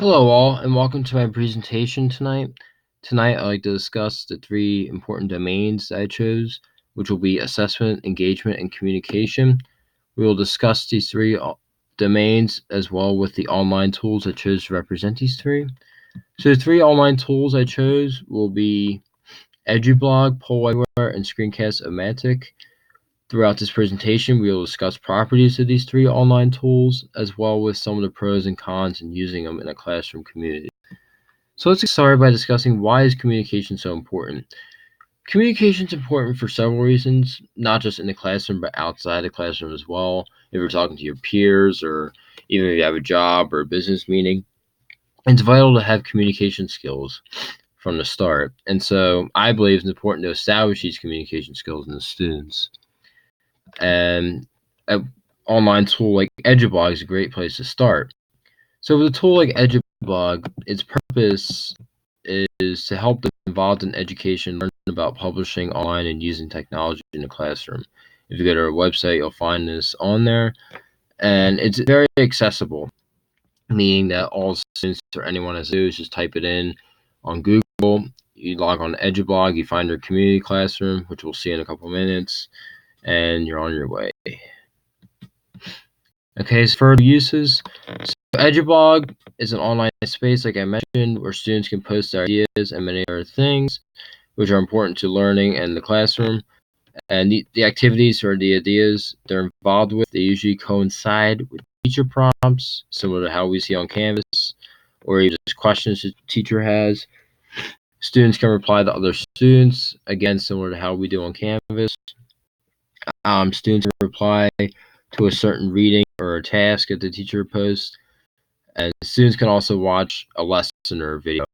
Hello all, and welcome to my presentation tonight. Tonight I'd like to discuss the three important domains that I chose, which will be assessment, engagement, and communication. We will discuss these three domains as well with the online tools I chose to represent these three. So the three online tools I chose will be EduBlog, PollEverywhere, and screencast-o-matic. Throughout this presentation, we will discuss properties of these three online tools, as well with some of the pros and cons in using them in a classroom community. So let's get started by discussing why is communication so important. Communication is important for several reasons, not just in the classroom, but outside the classroom as well. If you're talking to your peers, or even if you have a job or a business meeting, it's vital to have communication skills from the start. And so I believe it's important to establish these communication skills in the students. And an online tool like EduBlog is a great place to start. So with a tool like EduBlog, its purpose is to help the involved in education learn about publishing online and using technology in the classroom. If you go to our website, you'll find this on there, and it's very accessible, meaning that all students or anyone has to do is just type it in on Google. You log on to EduBlog, you find your community classroom, which we'll see in a couple minutes, and you're on your way. Okay, so further uses. So EduBlog is an online space, like I mentioned, where students can post their ideas and many other things, which are important to learning and the classroom. And the activities or the ideas they're involved with, they usually coincide with teacher prompts, similar to how we see on Canvas, or even just questions the teacher has. Students can reply to other students, again, similar to how we do on Canvas. Students can reply to a certain reading or a task that the teacher posts. And students can also watch a lesson or a video.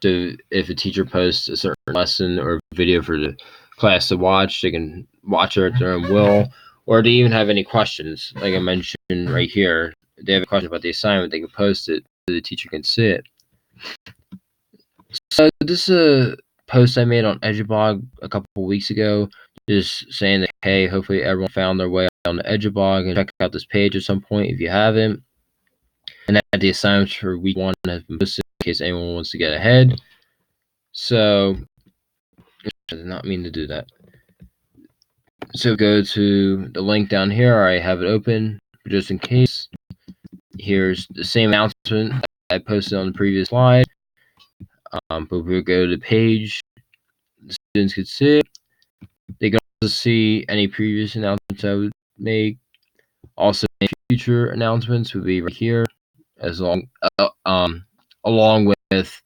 So if a teacher posts a certain lesson or video for the class to watch, they can watch it at their own will, or they even have any questions. Like I mentioned right here, if they have a question about the assignment, they can post it so the teacher can see it. So this is a post I made on EduBlog a couple weeks ago, just saying that, hey, hopefully everyone found their way on the EduBlog and check out this page at some point if you haven't. And that the assignments for week 1 have been posted in case anyone wants to get ahead. So I did not mean to do that. So go to the link down here. I have it open just in case. Here's the same announcement I posted on the previous slide. But we'll go to the page. The students could see it. They can also see any previous announcements I would make. Also, any future announcements would be right here, along with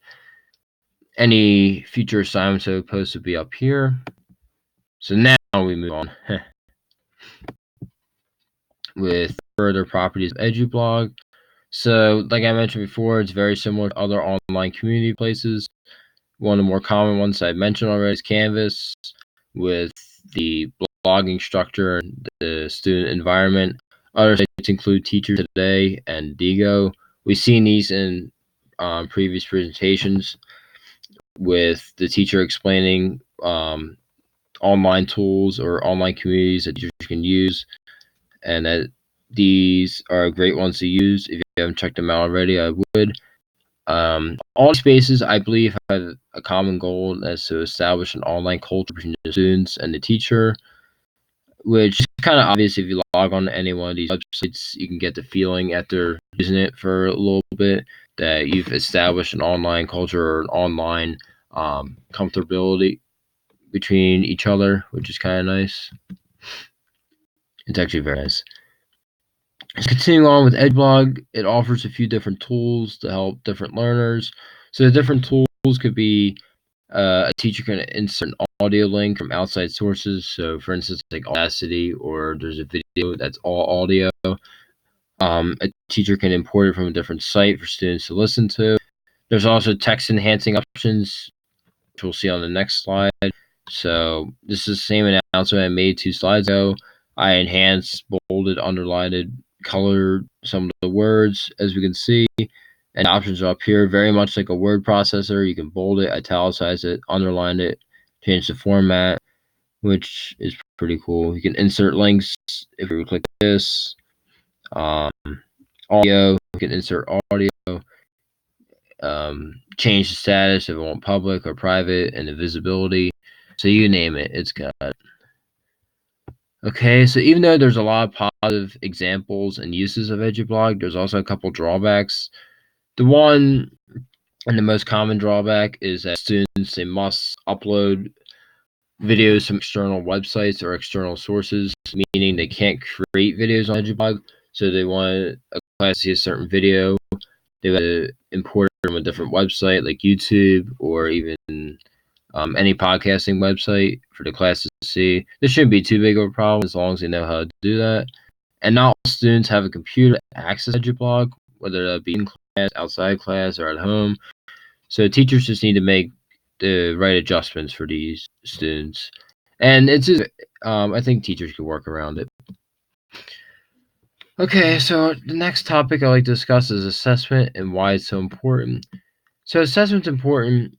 any future assignments I would post would be up here. So now we move on with further properties of EduBlog. So like I mentioned before, it's very similar to other online community places. One of the more common ones I mentioned already is Canvas, with the blogging structure and the student environment. Other sites include Teacher Today and Digo. We've seen these in previous presentations with the teacher explaining online tools or online communities that teachers can use, and that these are great ones to use. If you haven't checked them out already, I would. All these spaces, I believe, have a common goal as to establish an online culture between the students and the teacher, which is kind of obvious if you log on to any one of these websites. You can get the feeling after using it for a little bit that you've established an online culture or an online comfortability between each other, which is kind of nice. It's actually very nice. Continuing on with EduBlog, it offers a few different tools to help different learners. So the different tools could be a teacher can insert an audio link from outside sources. So for instance, like Audacity, or there's a video that's all audio. A teacher can import it from a different site for students to listen to. There's also text enhancing options, which we'll see on the next slide. So this is the same announcement I made 2 slides ago. I enhanced, bolded, underlined, colored some of the words, as we can see, and options are up here, very much like a word processor. You can bold it, italicize it, underline it, change the format, which is pretty cool. You can insert links if we click this. Audio, you can insert audio, change the status if it want public or private, and the visibility. So you name it, it's got it. Okay, so even though there's a lot of positive examples and uses of EduBlog, there's also a couple drawbacks. The one and the most common drawback is that students, they must upload videos from external websites or external sources, meaning they can't create videos on EduBlog. So they want a class to see a certain video, they have to import it from a different website like YouTube or even any podcasting website for the classes to see. This shouldn't be too big of a problem as long as they know how to do that. And not all students have a computer to access EduBlog, whether that be in class, outside class, or at home. So teachers just need to make the right adjustments for these students. And it's just, I think teachers can work around it. Okay, so the next topic I'd like to discuss is assessment and why it's so important. So assessment's important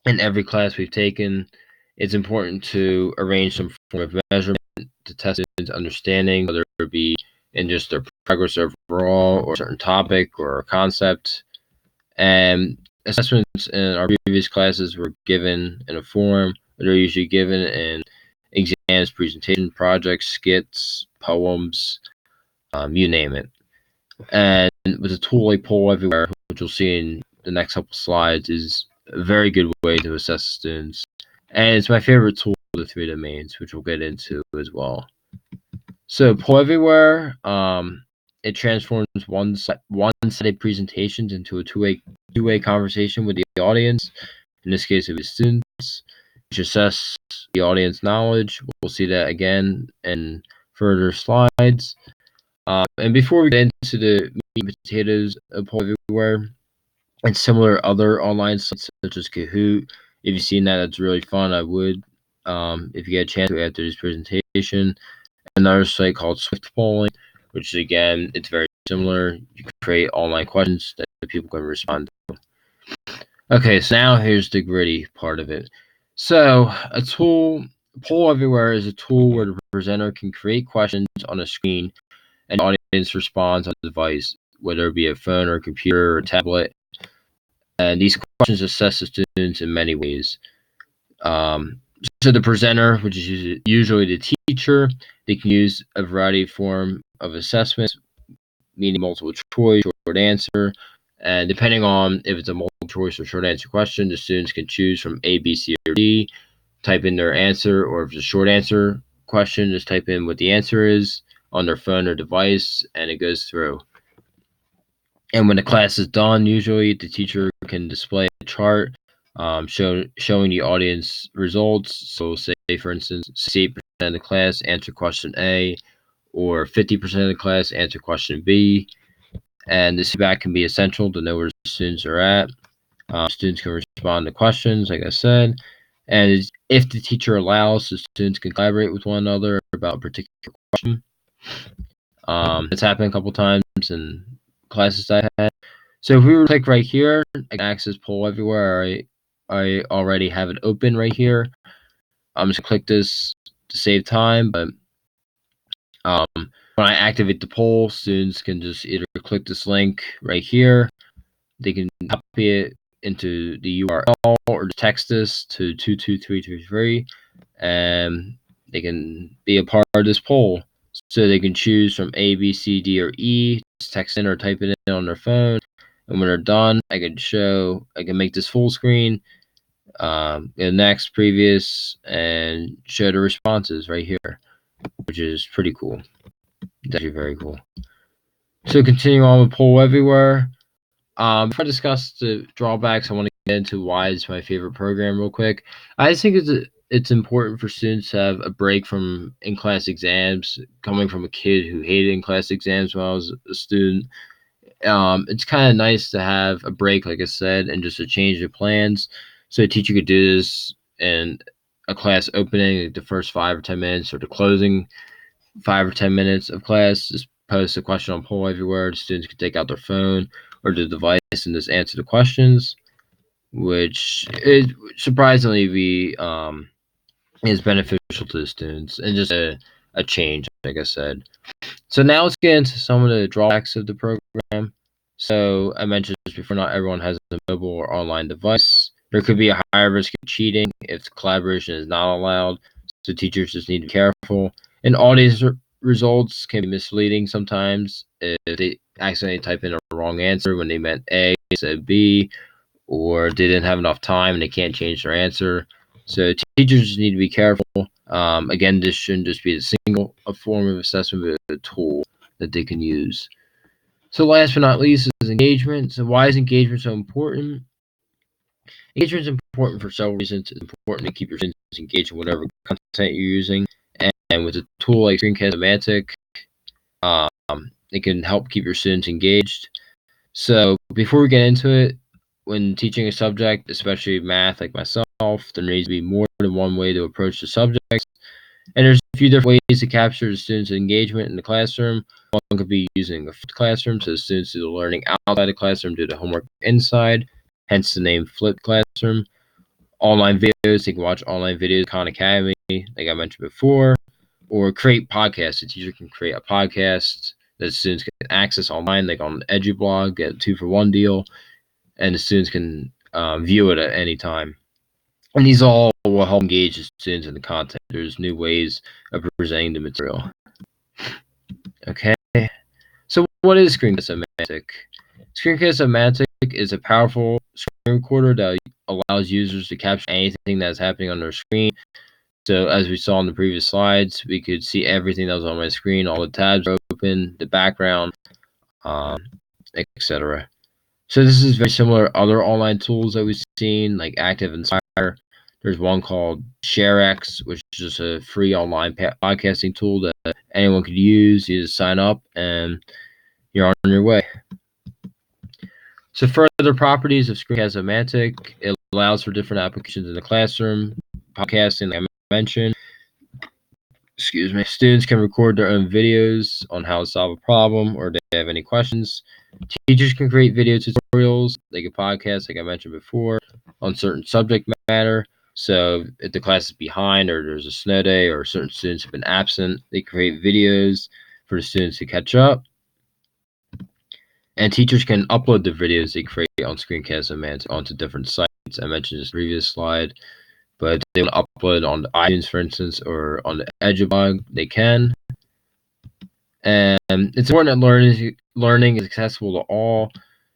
in every class we've taken. It's important to arrange some form of measurement to test students' understanding, whether it be in just their progress overall or a certain topic or a concept. And assessments in our previous classes were given in a form. They're usually given in exams, presentation, projects, skits, poems, you name it. And with a tool like Poll Everywhere, which you'll see in the next couple slides, is a very good way to assess students. And it's my favorite tool of the three domains, which we'll get into as well. So Poll Everywhere, it transforms one set of presentations into a two-way conversation with the audience. In this case, it was students, which assess the audience knowledge. We'll see that again in further slides. And before we get into the meat and potatoes of Poll Everywhere and similar other online sites such as Kahoot, if you've seen that, it's really fun. I would, if you get a chance to after this presentation. Another site called Swift Polling, which again, it's very similar. You can create online questions that people can respond to. Okay, so now here's the gritty part of it. So a tool, Poll Everywhere is a tool where the presenter can create questions on a screen and the audience responds on the device, whether it be a phone or a computer or a tablet. And these questions assess the students in many ways. So the presenter, which is usually the teacher, they can use a variety of form of assessments, meaning multiple choice, short answer, and depending on if it's a multiple choice or short answer question, the students can choose from A, B, C, or D, type in their answer, or if it's a short answer question, just type in what the answer is on their phone or device, and it goes through. And when the class is done, usually the teacher can display a chart showing the audience results. So say, for instance, 68% of the class answer question A, or 50% of the class answer question B. And this feedback can be essential to know where students are at. Students can respond to questions, like I said. And if the teacher allows, the students can collaborate with one another about a particular question. It's happened a couple times in classes I had. So if we were to click right here, I can access Poll Everywhere. I already have it open right here. I'm just gonna click this to save time, but when I activate the poll, students can just either click this link right here. They can copy it into the URL or text this to 22333, and they can be a part of this poll. So they can choose from A, B, C, D, or E, just text in or type it in on their phone. And when they're done, I can make this full screen, next, previous, and show the responses right here, which is pretty cool. It's actually very cool. So continuing on with Poll Everywhere. Before I discuss the drawbacks, I want to get into why it's my favorite program real quick. I just think it's important for students to have a break from in-class exams. Coming from a kid who hated in-class exams when I was a student, it's kind of nice to have a break, like I said, and just a change of plans. So a teacher could do this in a class opening, like the first 5 or 10 minutes, or the closing 5 or 10 minutes of class. Just post a question on Poll Everywhere. The students can take out their phone or the device and just answer the questions, which is surprisingly is beneficial to the students and just a change, like I said. So now let's get into some of the drawbacks of the program. So I mentioned as before, not everyone has a mobile or online device. There could be a higher risk of cheating if collaboration is not allowed, so teachers just need to be careful. And audience results can be misleading sometimes if they accidentally type in a wrong answer when they meant A instead B, or they didn't have enough time and they can't change their answer. So teachers just need to be careful. Again, this shouldn't just be a form of assessment, but a tool that they can use. So last but not least is engagement. So why is engagement so important? Engagement is important for several reasons. It's important to keep your students engaged in whatever content you're using. And with a tool like screencast-o-matic, it can help keep your students engaged. So before we get into it, when teaching a subject, especially math like myself, there needs to be more than one way to approach the subjects. And there's a few different ways to capture the students' engagement in the classroom. One could be using a flipped classroom, so the students do the learning outside the classroom, do the homework inside, hence the name flipped classroom. Online videos, they can watch online videos, Khan Academy, like I mentioned before, or create podcasts. The teacher can create a podcast that students can access online, like on EduBlog, get a 2-for-1 deal, and the students can view it at any time. And these all will help engage the students in the content. There's new ways of presenting the material. Okay, so what is screencast-o-matic? Screencast-o-matic is a powerful screen recorder that allows users to capture anything that's happening on their screen. So as we saw in the previous slides, we could see everything that was on my screen, all the tabs are open, the background, etc. So this is very similar to other online tools that we've seen, like Active Inspire. There's one called ShareX, which is just a free online podcasting tool that anyone could use. You just sign up and you're on your way. So further properties of screencast-o-matic, it allows for different applications in the classroom, podcasting, like I mentioned. Students can record their own videos on how to solve a problem or if they have any questions. Teachers can create video tutorials, like a podcast, like I mentioned before, on certain subject matter. So if the class is behind or there's a snow day or certain students have been absent, they create videos for the students to catch up. And teachers can upload the videos they create on screencast-o-matic onto different sites. I mentioned this previous slide, but if they want to upload on iTunes, for instance, or on the EduBlog, they can. And it's important that learning is accessible to all.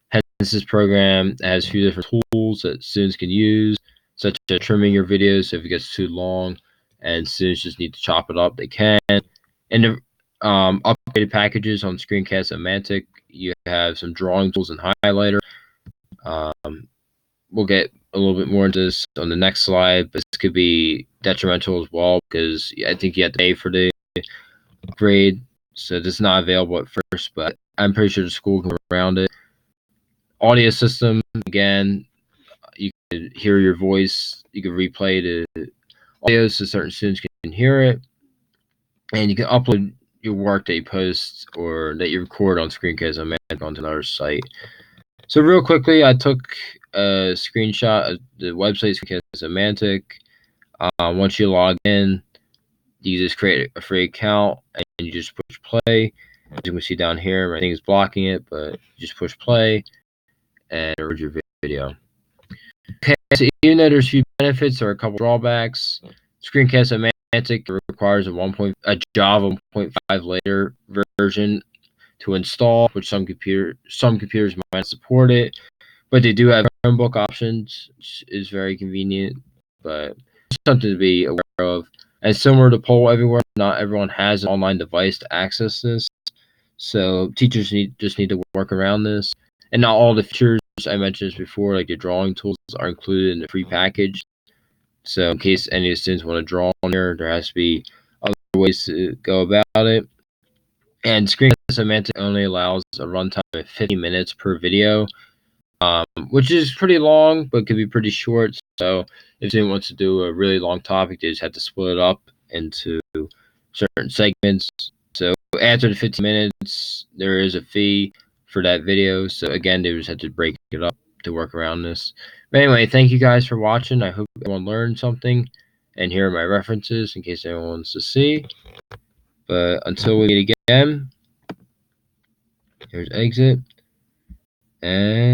Hence, this program has a few different tools that students can use, such as trimming your videos. So if it gets too long and students just need to chop it up, they can. And the upgraded packages on screencast-o-matic, you have some drawing tools and highlighter. We'll get a little bit more into this on the next slide, but this could be detrimental as well because I think you have to pay for the upgrade. So this is not available at first, but I'm pretty sure the school can work around it. Audio system, again, you can hear your voice. You can replay the audio so certain students can hear it. And you can upload your work that you post or that you record on screencast-o-matic onto another site. So real quickly, I took a screenshot of the website screencast-o-matic. Once you log in, you just create a free account and you just push play. As you can see down here, my thing is blocking it, but you just push play and record your video. Okay, so even though there's a few benefits, there are a couple drawbacks. Screencast-o-matic requires a Java 1.5 later version to install, which some computers might not support it, but they do have Chromebook options, which is very convenient, but it's something to be aware of. And similar to Poll Everywhere, not everyone has an online device to access this, so teachers just need to work around this. And not all the features I mentioned this before, like the drawing tools, are included in the free package. So in case any of the students want to draw on there has to be other ways to go about it. And screencast-o-matic only allows a runtime of 15 minutes per video, which is pretty long, but could be pretty short. So if someone wants to do a really long topic, they just have to split it up into certain segments. So after the 15 minutes, there is a fee for that video. So again, they just have to break it up to work around this. But anyway, thank you guys for watching. I hope everyone learned something. And here are my references in case anyone wants to see. But until we meet again, here's exit. And